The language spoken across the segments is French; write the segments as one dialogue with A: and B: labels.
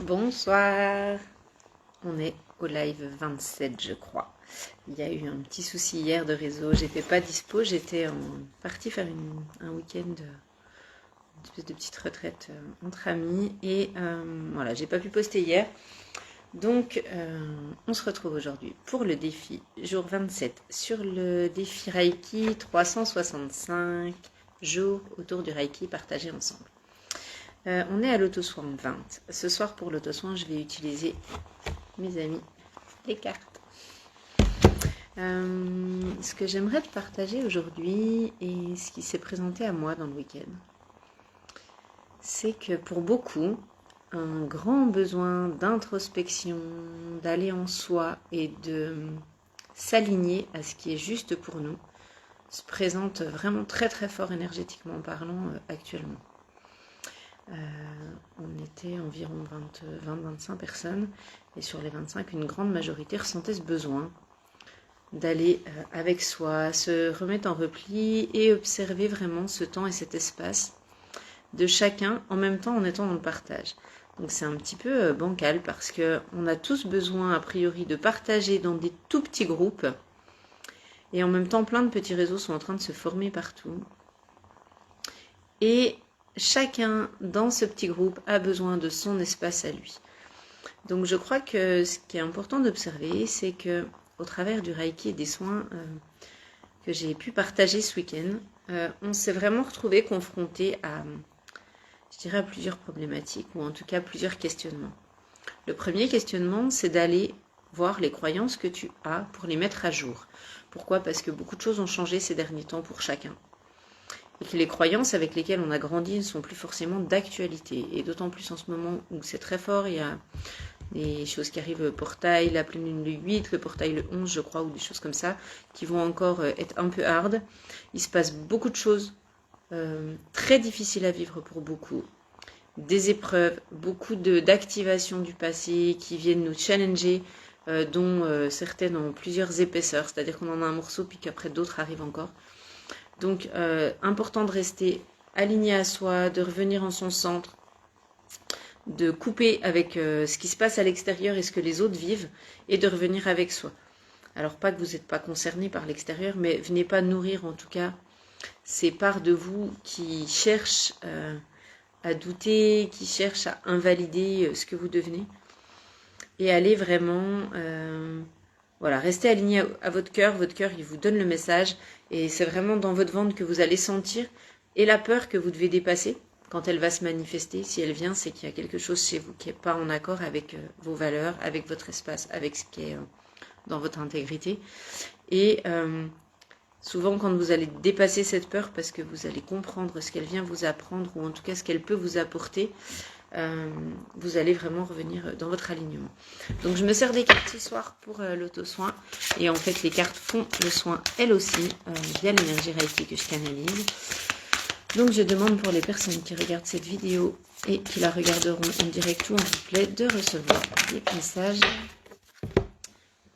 A: Bonsoir, on est au live 27 je crois. Il y a eu un petit souci hier de réseau, j'étais pas dispo, j'étais partie faire un week-end, une espèce de petite retraite entre amis et voilà, j'ai pas pu poster hier. Donc on se retrouve aujourd'hui pour le défi jour 27 sur le défi Reiki 365 jours autour du Reiki partagé ensemble. On est à l'auto-soin 20. Ce soir pour l'auto-soin, je vais utiliser, mes amis, les cartes. Ce que j'aimerais te partager aujourd'hui et ce qui s'est présenté à moi dans le week-end, c'est que pour beaucoup, un grand besoin d'introspection, d'aller en soi et de s'aligner à ce qui est juste pour nous se présente vraiment très très fort énergétiquement parlant actuellement. On était environ 20-25 personnes et sur les 25, une grande majorité ressentait ce besoin d'aller avec soi, se remettre en repli et observer vraiment ce temps et cet espace de chacun en même temps en étant dans le partage. Donc c'est un petit peu bancal parce qu'on a tous besoin a priori de partager dans des tout petits groupes et en même temps plein de petits réseaux sont en train de se former partout. Et chacun dans ce petit groupe a besoin de son espace à lui. Donc je crois que ce qui est important d'observer, c'est que au travers du Reiki et des soins que j'ai pu partager ce week-end, on s'est vraiment retrouvé confronté à, je dirais, à plusieurs problématiques ou en tout cas plusieurs questionnements. Le premier questionnement, c'est d'aller voir les croyances que tu as pour les mettre à jour. Pourquoi ? Parce que beaucoup de choses ont changé ces derniers temps pour chacun. Et que les croyances avec lesquelles on a grandi ne sont plus forcément d'actualité. Et d'autant plus en ce moment où c'est très fort, il y a des choses qui arrivent, le portail, la pleine lune le 8, le portail le 11, je crois, ou des choses comme ça, qui vont encore être un peu hard. Il se passe beaucoup de choses très difficiles à vivre pour beaucoup. Des épreuves, beaucoup d'activations du passé qui viennent nous challenger, dont certaines ont plusieurs épaisseurs, c'est-à-dire qu'on en a un morceau, puis qu'après d'autres arrivent encore. Donc, important de rester aligné à soi, de revenir en son centre, de couper avec ce qui se passe à l'extérieur et ce que les autres vivent, et de revenir avec soi. Alors, pas que vous n'êtes pas concerné par l'extérieur, mais venez pas nourrir en tout cas ces parts de vous qui cherchent à douter, qui cherchent à invalider ce que vous devenez, et allez vraiment... voilà, restez aligné à votre cœur il vous donne le message et c'est vraiment dans votre ventre que vous allez sentir et la peur que vous devez dépasser quand elle va se manifester. Si elle vient, c'est qu'il y a quelque chose chez vous qui n'est pas en accord avec vos valeurs, avec votre espace, avec ce qui est dans votre intégrité. Et souvent quand vous allez dépasser cette peur parce que vous allez comprendre ce qu'elle vient vous apprendre ou en tout cas ce qu'elle peut vous apporter, vous allez vraiment revenir dans votre alignement. Donc je me sers des cartes ce soir pour l'auto-soin et en fait les cartes font le soin elles aussi via l'énergie Reiki que je canalise. Donc je demande pour les personnes qui regardent cette vidéo et qui la regarderont en direct ou en replay de recevoir des messages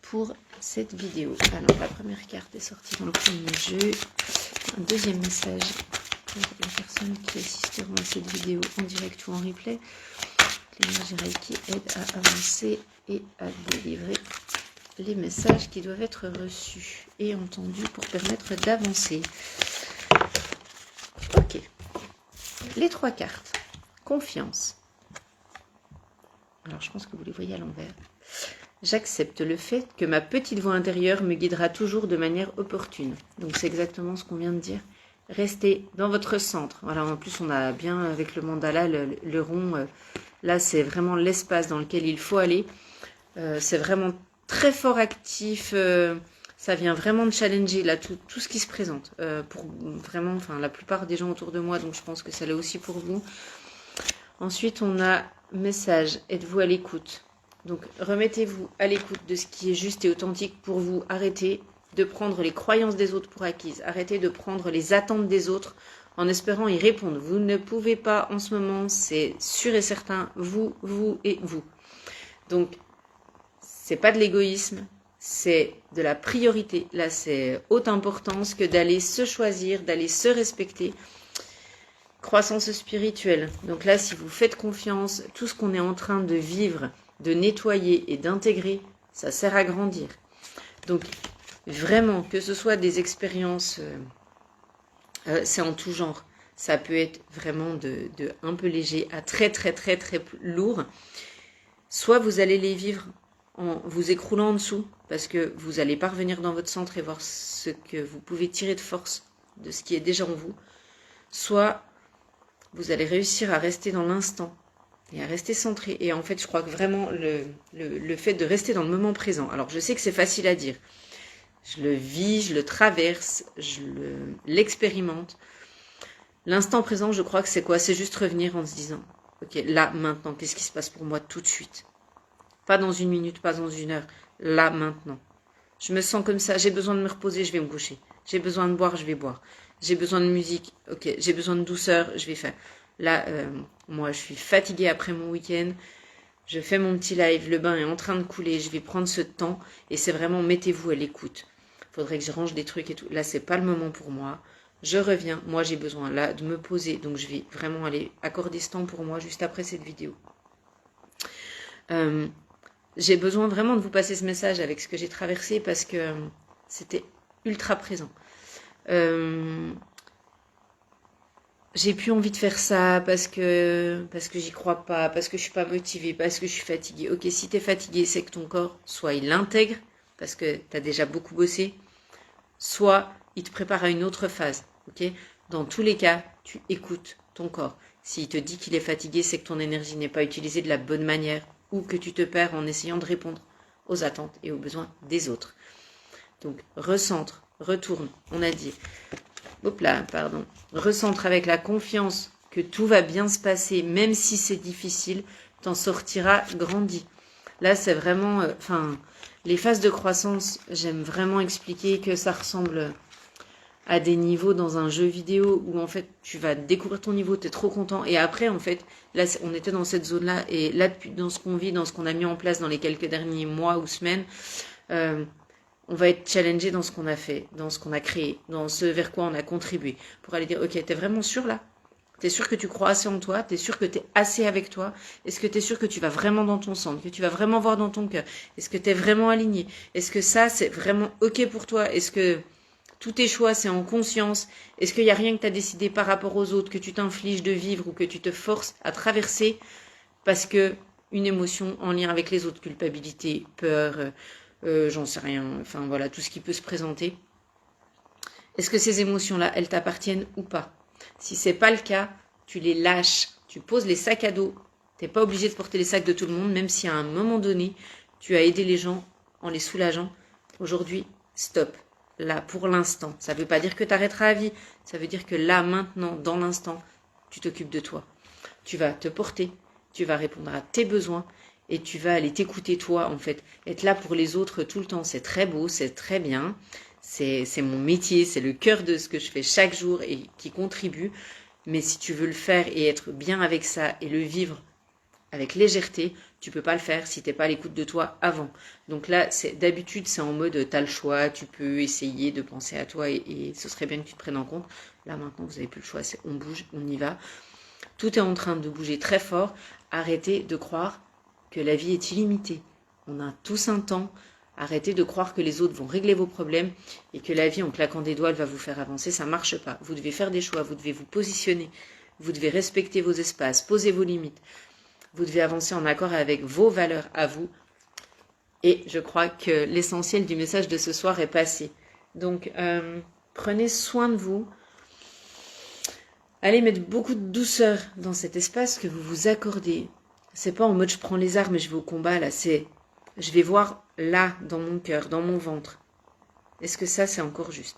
A: pour cette vidéo. Alors la première carte est sortie dans le premier jeu, un deuxième message pour les personnes qui assisteront à cette vidéo en direct ou en replay. L'énergie Reiki aide à avancer et à délivrer les messages qui doivent être reçus et entendus pour permettre d'avancer. Ok. Les trois cartes. Confiance. Alors je pense que vous les voyez à l'envers. J'accepte le fait que ma petite voix intérieure me guidera toujours de manière opportune. Donc c'est exactement ce qu'on vient de dire. Restez dans votre centre. Voilà, en plus on a bien avec le mandala, le rond, là c'est vraiment l'espace dans lequel il faut aller. C'est vraiment très fort actif, ça vient vraiment de challenger là, tout ce qui se présente. Pour vraiment, enfin la plupart des gens autour de moi, donc je pense que ça l'est aussi pour vous. Ensuite on a message, êtes-vous à l'écoute? Donc remettez-vous à l'écoute de ce qui est juste et authentique pour vous. Arrêtez de prendre les croyances des autres pour acquises. Arrêtez de prendre les attentes des autres en espérant y répondre. Vous ne pouvez pas en ce moment, c'est sûr et certain, vous et vous. Donc, c'est pas de l'égoïsme, c'est de la priorité. Là, c'est haute importance que d'aller se choisir, d'aller se respecter croissance spirituelle. Donc là, si vous faites confiance, tout ce qu'on est en train de vivre, de nettoyer et d'intégrer, ça sert à grandir. Donc vraiment, que ce soit des expériences, c'est en tout genre. Ça peut être vraiment de un peu léger à très très très très lourd. Soit vous allez les vivre en vous écroulant en dessous, parce que vous allez pas revenir dans votre centre et voir ce que vous pouvez tirer de force de ce qui est déjà en vous. Soit vous allez réussir à rester dans l'instant et à rester centré. Et en fait, je crois que vraiment le fait de rester dans le moment présent. Alors, je sais que c'est facile à dire. Je le vis, je le traverse, je l'expérimente. L'instant présent, je crois que c'est quoi? C'est juste revenir en se disant, ok, là, maintenant, qu'est-ce qui se passe pour moi tout de suite? Pas dans une minute, pas dans une heure. Là, maintenant. Je me sens comme ça, j'ai besoin de me reposer, je vais me coucher. J'ai besoin de boire, je vais boire. J'ai besoin de musique, ok. J'ai besoin de douceur, je vais faire. Là, moi, je suis fatiguée après mon week-end. Je fais mon petit live, le bain est en train de couler, je vais prendre ce temps. Et c'est vraiment, mettez-vous à l'écoute. Faudrait que je range des trucs et tout. Là, c'est pas le moment pour moi. Je reviens, moi j'ai besoin là de me poser. Donc je vais vraiment aller accorder ce temps pour moi juste après cette vidéo. J'ai besoin vraiment de vous passer ce message avec ce que j'ai traversé parce que c'était ultra présent. J'ai plus envie de faire ça parce que j'y crois pas, parce que je suis pas motivée, parce que je suis fatiguée. Ok, si t'es fatiguée, c'est que ton corps, soit il l'intègre parce que t'as déjà beaucoup bossé, soit il te prépare à une autre phase. Ok, dans tous les cas, tu écoutes ton corps. S'il te dit qu'il est fatigué, c'est que ton énergie n'est pas utilisée de la bonne manière ou que tu te perds en essayant de répondre aux attentes et aux besoins des autres. Donc, recentre, retourne, on a dit. Hop là, pardon. Recentre avec la confiance que tout va bien se passer, même si c'est difficile, t'en sortiras grandi. Là, c'est vraiment... les phases de croissance, j'aime vraiment expliquer que ça ressemble à des niveaux dans un jeu vidéo où en fait tu vas découvrir ton niveau, tu es trop content et après en fait là on était dans cette zone là et là dans ce qu'on vit, dans ce qu'on a mis en place dans les quelques derniers mois ou semaines, on va être challengé dans ce qu'on a fait, dans ce qu'on a créé, dans ce vers quoi on a contribué pour aller dire ok, t'es vraiment sûr là? T'es sûr que tu crois assez en toi? T'es sûr que t'es assez avec toi? Est-ce que t'es sûr que tu vas vraiment dans ton centre? Que tu vas vraiment voir dans ton cœur? Est-ce que t'es vraiment aligné? Est-ce que ça c'est vraiment ok pour toi? Est-ce que tous tes choix, c'est en conscience? Est-ce qu'il n'y a rien que tu as décidé par rapport aux autres, que tu t'infliges de vivre ou que tu te forces à traverser parce que une émotion en lien avec les autres, culpabilité, peur, j'en sais rien, enfin voilà, tout ce qui peut se présenter. Est-ce que ces émotions-là, elles t'appartiennent ou pas? Si c'est pas le cas, tu les lâches, tu poses les sacs à dos. T'es pas obligé de porter les sacs de tout le monde, même si à un moment donné, tu as aidé les gens en les soulageant. Aujourd'hui, stop. Là, pour l'instant. Ça ne veut pas dire que tu arrêteras à vie. Ça veut dire que là, maintenant, dans l'instant, tu t'occupes de toi. Tu vas te porter, tu vas répondre à tes besoins et tu vas aller t'écouter toi, en fait. Être là pour les autres tout le temps, c'est très beau, c'est très bien. C'est mon métier, c'est le cœur de ce que je fais chaque jour et qui contribue. Mais si tu veux le faire et être bien avec ça et le vivre avec légèreté, tu peux pas le faire si t'es pas à l'écoute de toi avant. Donc là, d'habitude, c'est en mode t'as le choix, tu peux essayer de penser à toi et ce serait bien que tu te prennes en compte. Là maintenant, vous avez plus le choix, c'est on bouge, on y va. Tout est en train de bouger très fort. Arrêtez de croire que la vie est illimitée. On a tous un temps. Arrêtez de croire que les autres vont régler vos problèmes et que la vie, en claquant des doigts, elle va vous faire avancer. Ça marche pas. Vous devez faire des choix, vous devez vous positionner, vous devez respecter vos espaces, poser vos limites. Vous devez avancer en accord avec vos valeurs à vous. Et je crois que l'essentiel du message de ce soir est passé. Donc, prenez soin de vous. Allez mettre beaucoup de douceur dans cet espace que vous vous accordez. C'est pas en mode je prends les armes et je vais au combat, là. C'est je vais voir là, dans mon cœur, dans mon ventre. Est-ce que ça, c'est encore juste?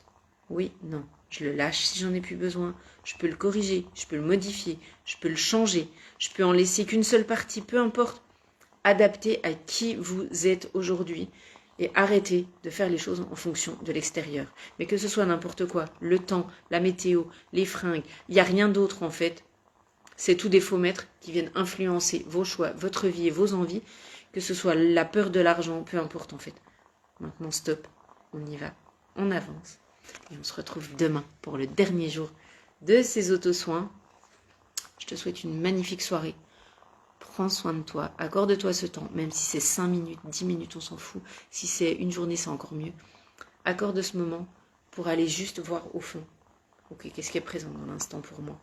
A: Oui, non. Je le lâche si j'en ai plus besoin. Je peux le corriger, je peux le modifier, je peux le changer. Je peux en laisser qu'une seule partie, peu importe. Adapté à qui vous êtes aujourd'hui. Et arrêtez de faire les choses en fonction de l'extérieur. Mais que ce soit n'importe quoi, le temps, la météo, les fringues, il n'y a rien d'autre en fait. C'est tout des faux maîtres qui viennent influencer vos choix, votre vie et vos envies. Que ce soit la peur de l'argent, peu importe en fait. Maintenant stop, on y va, on avance. Et on se retrouve demain pour le dernier jour de ces auto-soins. Je te souhaite une magnifique soirée. Prends soin de toi, accorde-toi ce temps, même si c'est 5 minutes, 10 minutes, on s'en fout. Si c'est une journée, c'est encore mieux. Accorde ce moment pour aller juste voir au fond. Ok, qu'est-ce qui est présent dans l'instant pour moi?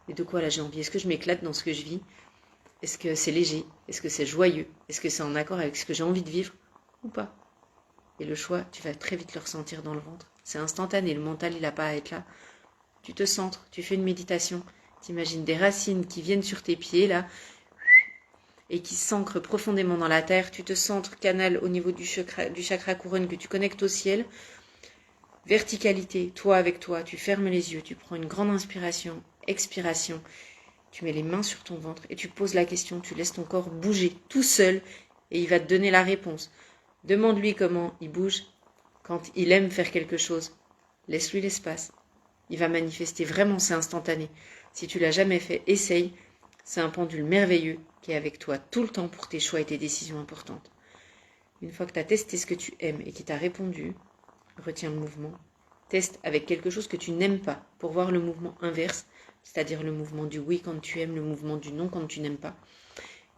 A: Et de quoi là j'ai envie? Est-ce que je m'éclate dans ce que je vis? Est-ce que c'est léger? Est-ce que c'est joyeux? Est-ce que c'est en accord avec ce que j'ai envie de vivre ou pas? Et le choix, tu vas très vite le ressentir dans le ventre. C'est instantané, le mental, il n'a pas à être là. Tu te centres, tu fais une méditation. T'imagines des racines qui viennent sur tes pieds, là, et qui s'ancrent profondément dans la terre. Tu te centres, canal au niveau du chakra couronne que tu connectes au ciel. Verticalité, toi avec toi, tu fermes les yeux, tu prends une grande inspiration, expiration. Tu mets les mains sur ton ventre et tu poses la question, tu laisses ton corps bouger tout seul et il va te donner la réponse. Demande-lui comment il bouge quand il aime faire quelque chose. Laisse-lui l'espace. Il va manifester, vraiment, c'est instantané. Si tu l'as jamais fait, essaye. C'est un pendule merveilleux qui est avec toi tout le temps pour tes choix et tes décisions importantes. Une fois que tu as testé ce que tu aimes et qu'il t'a répondu, retiens le mouvement. Teste avec quelque chose que tu n'aimes pas pour voir le mouvement inverse, c'est-à-dire le mouvement du oui quand tu aimes, le mouvement du non quand tu n'aimes pas.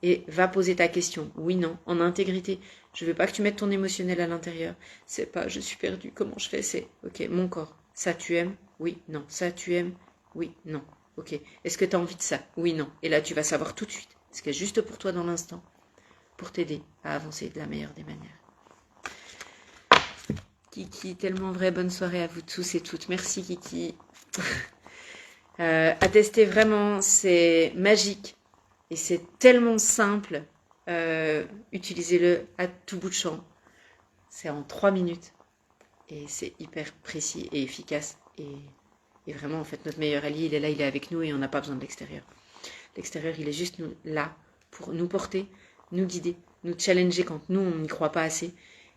A: Et va poser ta question, oui, non, en intégrité. Je veux pas que tu mettes ton émotionnel à l'intérieur. C'est pas, je suis perdue, comment je fais? C'est, ok, mon corps, ça tu aimes? Oui, non. Ça tu aimes? Oui, non. Ok, est-ce que tu as envie de ça? Oui, non. Et là, tu vas savoir tout de suite ce qui est juste pour toi dans l'instant, pour t'aider à avancer de la meilleure des manières. Kiki, tellement vrai, bonne soirée à vous tous et toutes. Merci Kiki. À tester vraiment, c'est magique. Et c'est tellement simple, utilisez-le à tout bout de champ. C'est en 3 minutes et c'est hyper précis et efficace. Et vraiment, en fait, notre meilleur allié, il est là, il est avec nous et on n'a pas besoin de l'extérieur. L'extérieur, il est juste là pour nous porter, nous guider, nous challenger quand nous, on n'y croit pas assez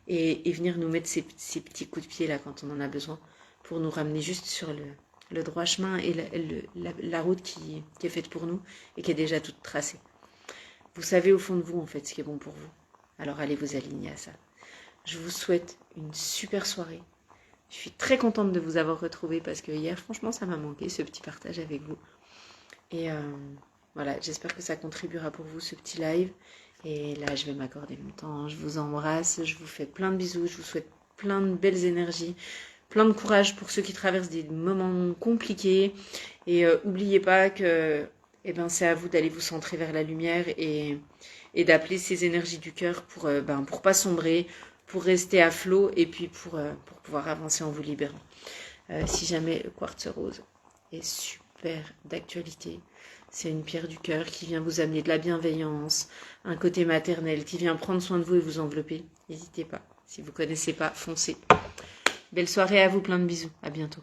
A: et venir nous mettre ces petits coups de pied là quand on en a besoin pour nous ramener juste sur le droit chemin et la route qui est faite pour nous et qui est déjà toute tracée. Vous savez au fond de vous, en fait, ce qui est bon pour vous. Alors, allez vous aligner à ça. Je vous souhaite une super soirée. Je suis très contente de vous avoir retrouvé parce que hier, franchement, ça m'a manqué, ce petit partage avec vous. Et voilà, j'espère que ça contribuera pour vous, ce petit live. Et là, je vais m'accorder mon temps. Je vous embrasse, je vous fais plein de bisous. Je vous souhaite plein de belles énergies, plein de courage pour ceux qui traversent des moments compliqués. Et n'oubliez pas que c'est à vous d'aller vous centrer vers la lumière et d'appeler ces énergies du cœur pour pas sombrer, pour rester à flot et puis pour pouvoir avancer en vous libérant. Si jamais le quartz rose est super d'actualité, c'est une pierre du cœur qui vient vous amener de la bienveillance, un côté maternel qui vient prendre soin de vous et vous envelopper. N'hésitez pas. Si vous ne connaissez pas, foncez. Belle soirée à vous, plein de bisous. À bientôt.